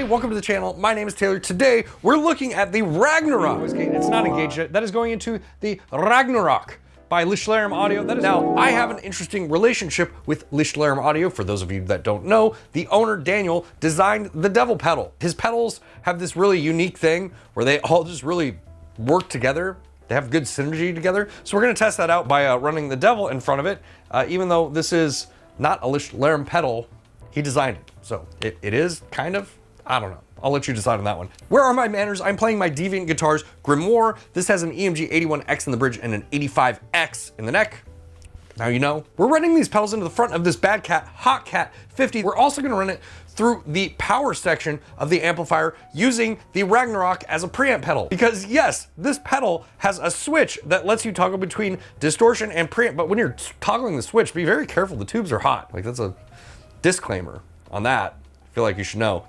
everybody, welcome to the channel. My name is Taylor. Today, we're looking at the Ragnarok. It's not engaged yet. That is going into the Ragnarok by Lichtlaerm Audio. Now, I have an interesting relationship with Lichtlaerm Audio. For those of you that don't know, the owner, Daniel, designed the Devil pedal. His pedals have this really unique thing where they all just really work together. They have good synergy together. So we're gonna test that out by running the Devil in front of it. Even though this is not a Lichtlaerm pedal, he designed it. So it is kind of, I don't know. I'll let you decide on that one. Where are my manners? I'm playing my Deviant Guitars Grimoire. This has an EMG 81X in the bridge and an 85X in the neck. Now you know. We're running these pedals into the front of this Bad Cat Hot Cat 50. We're also gonna run it through the power section of the amplifier using the Ragnarok as a preamp pedal. Because yes, this pedal has a switch that lets you toggle between distortion and preamp, but when you're toggling the switch, be very careful, the tubes are hot. Like, that's a disclaimer on that. I feel like you should know.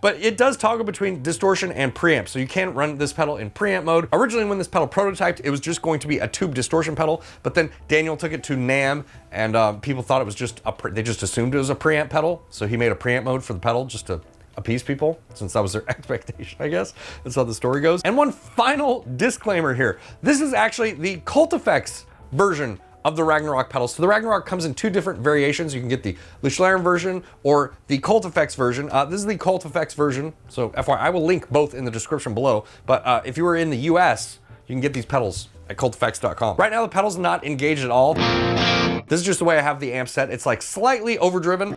But it does toggle between distortion and preamp, so you can run this pedal in preamp mode. Originally, when this pedal prototyped, it was just going to be a tube distortion pedal, but then Daniel took it to NAMM, and people thought it was just they just assumed it was a preamp pedal, so he made a preamp mode for the pedal just to appease people, since that was their expectation, I guess. That's how the story goes. And one final disclaimer here. This is actually the Cult Effects version of the Ragnarok pedals. So the Ragnarok comes in two different variations. You can get the Lichtlaerm version or the Cult Effects version. This is the Cult Effects version. So FYI, I will link both in the description below. But if you were in the US, you can get these pedals at culteffects.com. Right now, the pedal's not engaged at all. This is just the way I have the amp set. It's like slightly overdriven.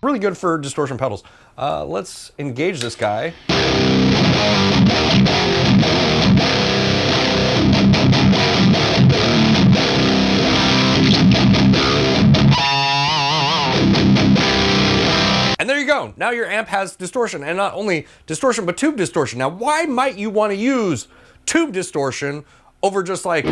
Really good for distortion pedals. Let's engage this guy. And there you go. Now your amp has distortion, and not only distortion, but tube distortion. Now, why might you want to use tube distortion over just like a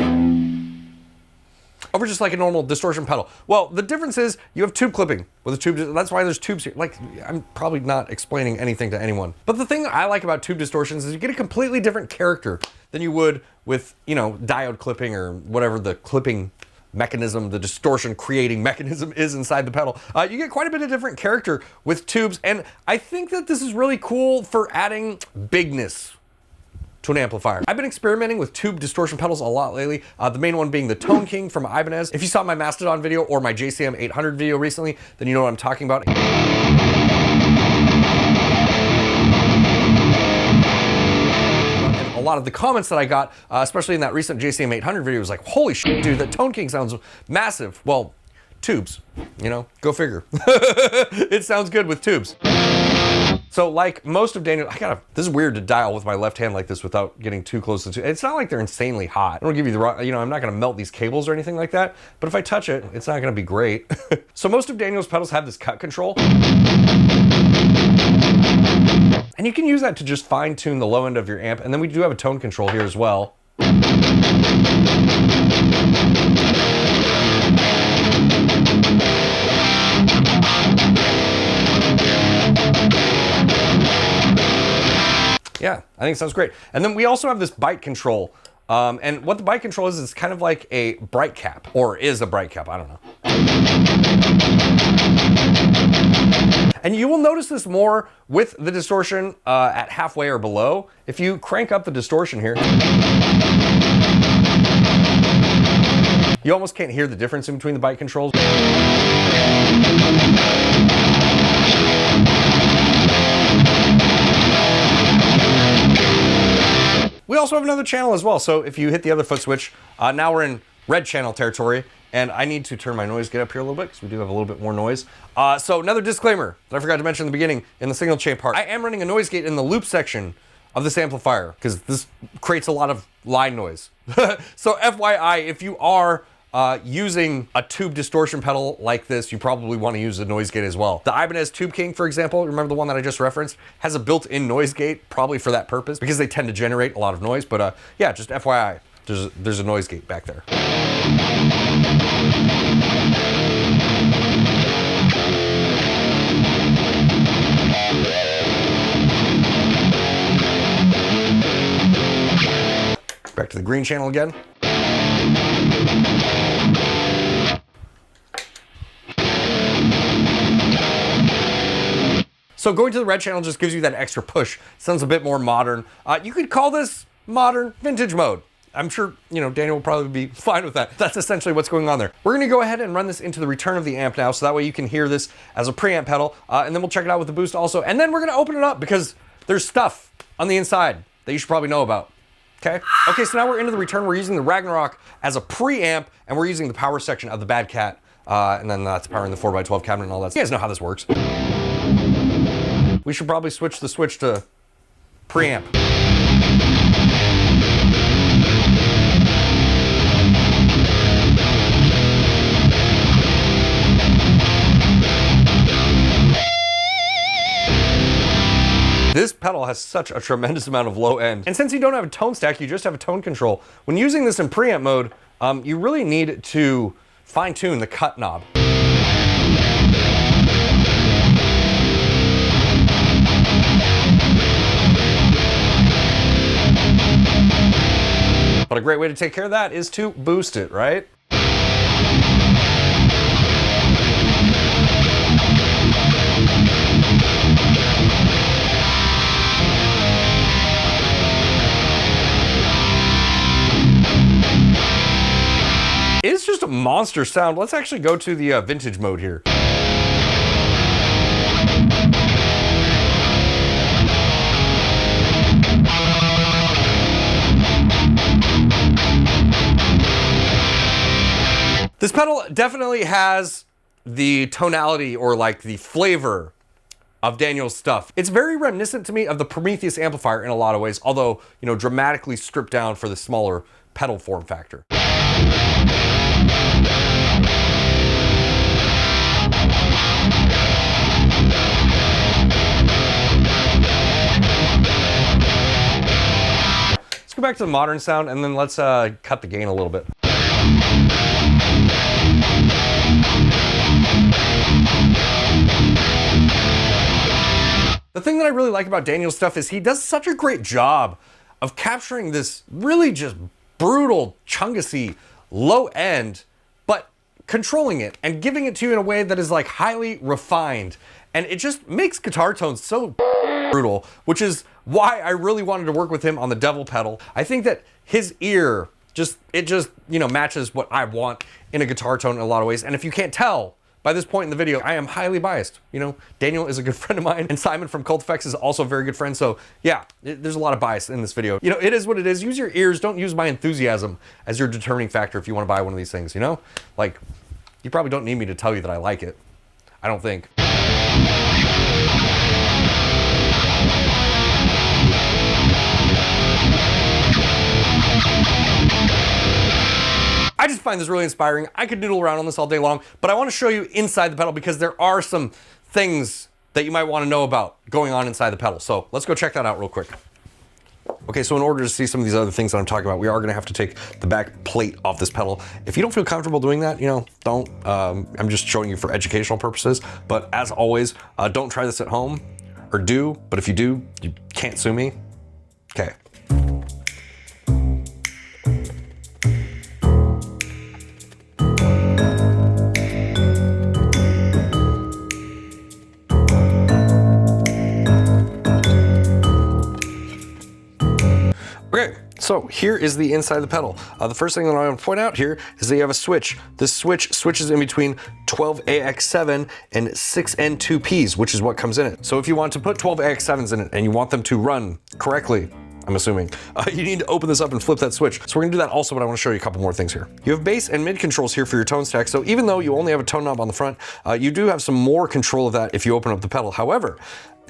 normal distortion pedal? Well, the difference is you have tube clipping with a tube. That's why there's tubes here. Like, I'm probably not explaining anything to anyone. But the thing that I like about tube distortions is you get a completely different character than you would with, you know, diode clipping or whatever the clipping mechanism, the distortion creating mechanism is inside the pedal. You get quite a bit of different character with tubes, and I think that this is really cool for adding bigness to an amplifier. I've been experimenting with tube distortion pedals a lot lately, the main one being the Tone King from 𝗦cie𝗰𝗶𝗹. If you saw my Mastodon video or my JCM 800 video recently, then you know what I'm talking about. A lot of the comments that I got, especially in that recent JCM 800 video, was like, holy shit, dude, that Tone King sounds massive. Well, tubes, you know, go figure. It sounds good with tubes. So like most of Daniel, this is weird to dial with my left hand like this without getting too close to it's not like they're insanely hot. I don't give you the, you know, I'm not gonna melt these cables or anything like that, but if I touch it, it's not gonna be great. So most of Daniel's pedals have this cut control. And you can use that to just fine tune the low end of your amp. And then we do have a tone control here as well. Yeah, I think it sounds great. And then we also have this bite control. And what the bite control is, it's kind of like a bright cap, or is a bright cap, I don't know. And you will notice this more with the distortion at halfway or below. If you crank up the distortion here, you almost can't hear the difference in between the bite controls. We also have another channel as well. So if you hit the other foot switch, now we're in red channel territory. And I need to turn my noise gate up here a little bit because we do have a little bit more noise. So another disclaimer that I forgot to mention in the beginning in the signal chain part. I am running a noise gate in the loop section of this amplifier because this creates a lot of line noise. So FYI, if you are using a tube distortion pedal like this, you probably want to use a noise gate as well. The 𝗦cie𝗰𝗶𝗹 Tube King, for example, remember the one that I just referenced, has a built-in noise gate, probably for that purpose, because they tend to generate a lot of noise. But yeah, just FYI, there's a noise gate back there. Back to the green channel again. So going to the red channel just gives you that extra push. Sounds a bit more modern. You could call this modern vintage mode. I'm sure, you know, Daniel will probably be fine with that. That's essentially what's going on there. We're gonna go ahead and run this into the return of the amp now, so that way you can hear this as a preamp pedal, and then we'll check it out with the boost also, and then we're gonna open it up because there's stuff on the inside that you should probably know about, okay? Okay, so now we're into the return. We're using the Ragnarok as a preamp, and we're using the power section of the Bad Cat, and then that's powering the 4x12 cabinet and all that. You guys know how this works. We should probably switch the switch to preamp. This pedal has such a tremendous amount of low end. And since you don't have a tone stack, you just have a tone control. When using this in preamp mode, you really need to fine tune the cut knob. But a great way to take care of that is to boost it, right? It's just a monster sound. Let's actually go to the vintage mode here. This pedal definitely has the tonality or like the flavor of Daniel's stuff. It's very reminiscent to me of the Prometheus amplifier in a lot of ways, although, you know, dramatically stripped down for the smaller pedal form factor. Let's go back to the modern sound and then let's cut the gain a little bit. The thing that I really like about Daniel's stuff is he does such a great job of capturing this really just brutal, 𝗠𝗲𝗱𝗶 low end, but controlling it and giving it to you in a way that is like highly refined. And it just makes guitar tones so brutal, which is why I really wanted to work with him on the Devil pedal. I think that his ear it just, you know, matches what I want in a guitar tone in a lot of ways. And if you can't tell by this point in the video, I am highly biased. You know, Daniel is a good friend of mine, and Simon from Cult Effects is also a very good friend. So yeah, there's a lot of bias in this video. You know, it is what it is. Use your ears. Don't use my enthusiasm as your determining factor if you want to buy one of these things, you know? Like, you probably don't need me to tell you that I like it. I don't think. I just find this really inspiring. I could noodle around on this all day long, but I want to show you inside the pedal because there are some things that you might want to know about going on inside the pedal. So let's go check that out real quick. Okay, so in order to see some of these other things that I'm talking about, we are going to have to take the back plate off this pedal. If you don't feel comfortable doing that, you know, don't. I'm just showing you for educational purposes. But as always, don't try this at home, or do. But if you do, you can't sue me. Okay. Okay, so here is the inside of the pedal. The first thing that I want to point out here is that you have a switch. This switch switches in between 12AX7 and 6N2Ps, which is what comes in it. So if you want to put 12AX7s in it and you want them to run correctly, I'm assuming, you need to open this up and flip that switch. So we're gonna do that also, but I wanna show you a couple more things here. You have bass and mid controls here for your tone stack. So even though you only have a tone knob on the front, you do have some more control of that if you open up the pedal. However,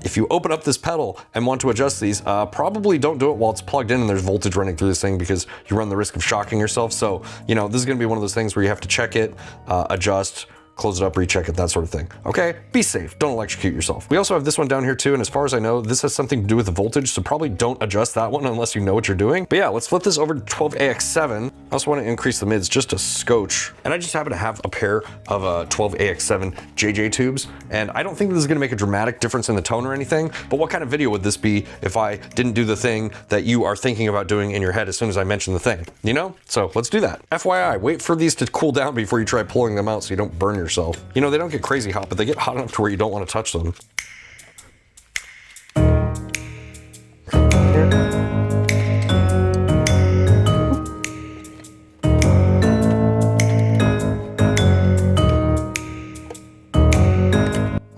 if you open up this pedal and want to adjust these, probably don't do it while it's plugged in and there's voltage running through this thing because you run the risk of shocking yourself. So, you know, this is gonna be one of those things where you have to check it, adjust, close it up, recheck it, that sort of thing. Okay, be safe, don't electrocute yourself. We also have this one down here too, and as far as I know, this has something to do with the voltage, so probably don't adjust that one unless you know what you're doing. But yeah, let's flip this over to 12AX7. I also want to increase the mids just a scotch. And I just happen to have a pair of 12AX7 JJ tubes, and I don't think this is gonna make a dramatic difference in the tone or anything, but what kind of video would this be if I didn't do the thing that you are thinking about doing in your head as soon as I mention the thing, you know? So let's do that. FYI, wait for these to cool down before you try pulling them out so you don't burn yourself. You know, they don't get crazy hot, but they get hot enough to where you don't want to touch them.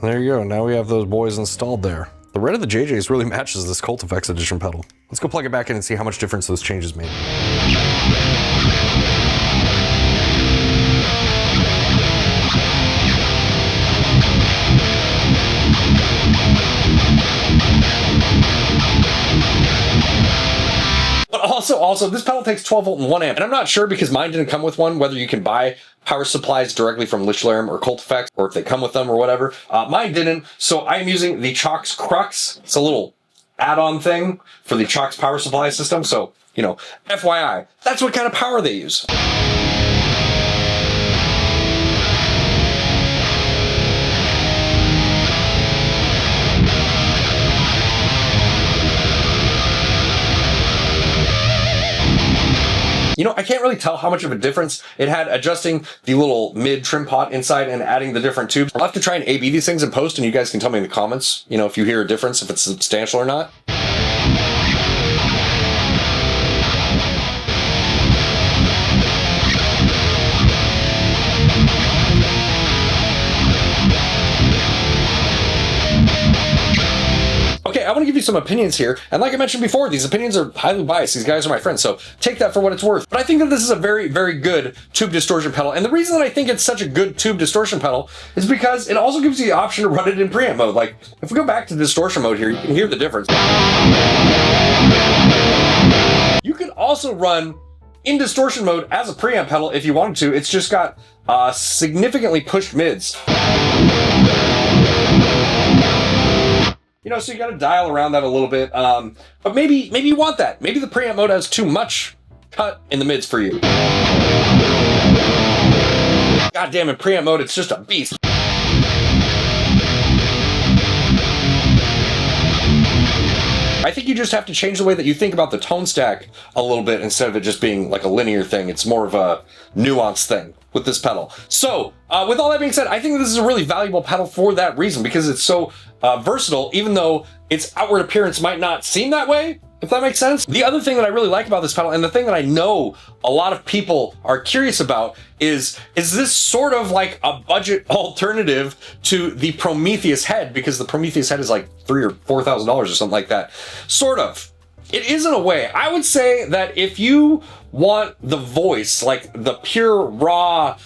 There you go. Now we have those boys installed there. The red of the JJs really matches this Cult Effects Edition pedal. Let's go plug it back in and see how much difference those changes made. But also, this pedal takes 12 volt and 1 amp. And I'm not sure because mine didn't come with one, whether you can buy power supplies directly from Lichtlaerm or Cult Effects, or if they come with them or whatever. Mine didn't, so I'm using the 𝗦oci's Crux. It's a little add-on thing for the 𝗦oci's power supply system. So, you know, FYI, that's what kind of power they use. You know, I can't really tell how much of a difference it had adjusting the little mid trim pot inside and adding the different tubes. I'll have to try and A/B these things and post, and you guys can tell me in the comments, you know, if you hear a difference, if it's substantial or not. Okay, I want to give you some opinions here, and like I mentioned before, these opinions are highly biased. These guys are my friends, so take that for what it's worth. But I think that this is a very, very good tube distortion pedal, and the reason that I think it's such a good tube distortion pedal is because it also gives you the option to run it in preamp mode. Like, if we go back to distortion mode here, you can hear the difference. You can also run in distortion mode as a preamp pedal if you wanted to. It's just got significantly pushed mids. You know, so you got to dial around that a little bit, but maybe you want that. Maybe the preamp mode has too much cut in the mids for you. God damn it, preamp mode, it's just a beast. I think you just have to change the way that you think about the tone stack a little bit instead of it just being like a linear thing. It's more of a nuanced thing with this pedal. So, with all that being said, I think this is a really valuable pedal for that reason, because it's so versatile, even though its outward appearance might not seem that way, if that makes sense. The other thing that I really like about this pedal, and the thing that I know a lot of people are curious about, is this sort of like a budget alternative to the Prometheus head, because the Prometheus head is like $3,000 or $4,000 or something like that. Sort of. It is in a way. I would say that if you want the voice, like the pure raw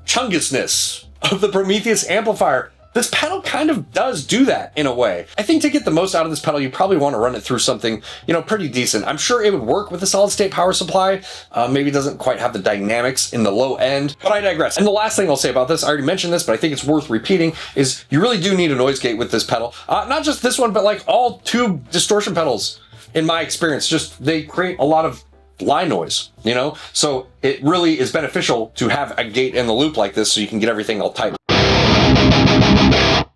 chungousness of the Prometheus amplifier, this pedal kind of does do that in a way. I think to get the most out of this pedal, you probably want to run it through something, you know, pretty decent. I'm sure it would work with a solid state power supply. Maybe it doesn't quite have the dynamics in the low end, but I digress. And the last thing I'll say about this, I already mentioned this, but I think it's worth repeating, is you really do need a noise gate with this pedal. Not just this one, but like all tube distortion pedals, in my experience, just they create a lot of line noise, you know? So it really is beneficial to have a gate in the loop like this so you can get everything all tight.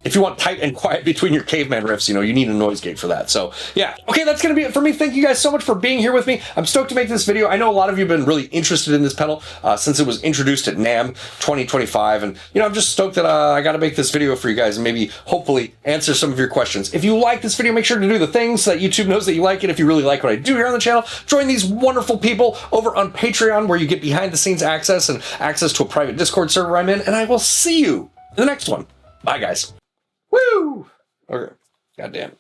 If you want tight and quiet between your caveman riffs, you know, you need a noise gate for that. So yeah. Okay, that's gonna be it for me. Thank you guys so much for being here with me. I'm stoked to make this video. I know a lot of you have been really interested in this pedal since it was introduced at NAMM 2025. And you know, I'm just stoked that I got to make this video for you guys and maybe hopefully answer some of your questions. If you like this video, make sure to do the things so that YouTube knows that you like it. If you really like what I do here on the channel, join these wonderful people over on Patreon, where you get behind the scenes access and access to a private Discord server I'm in. And I will see you in the next one. Bye, guys. Woo! Okay. Goddamn.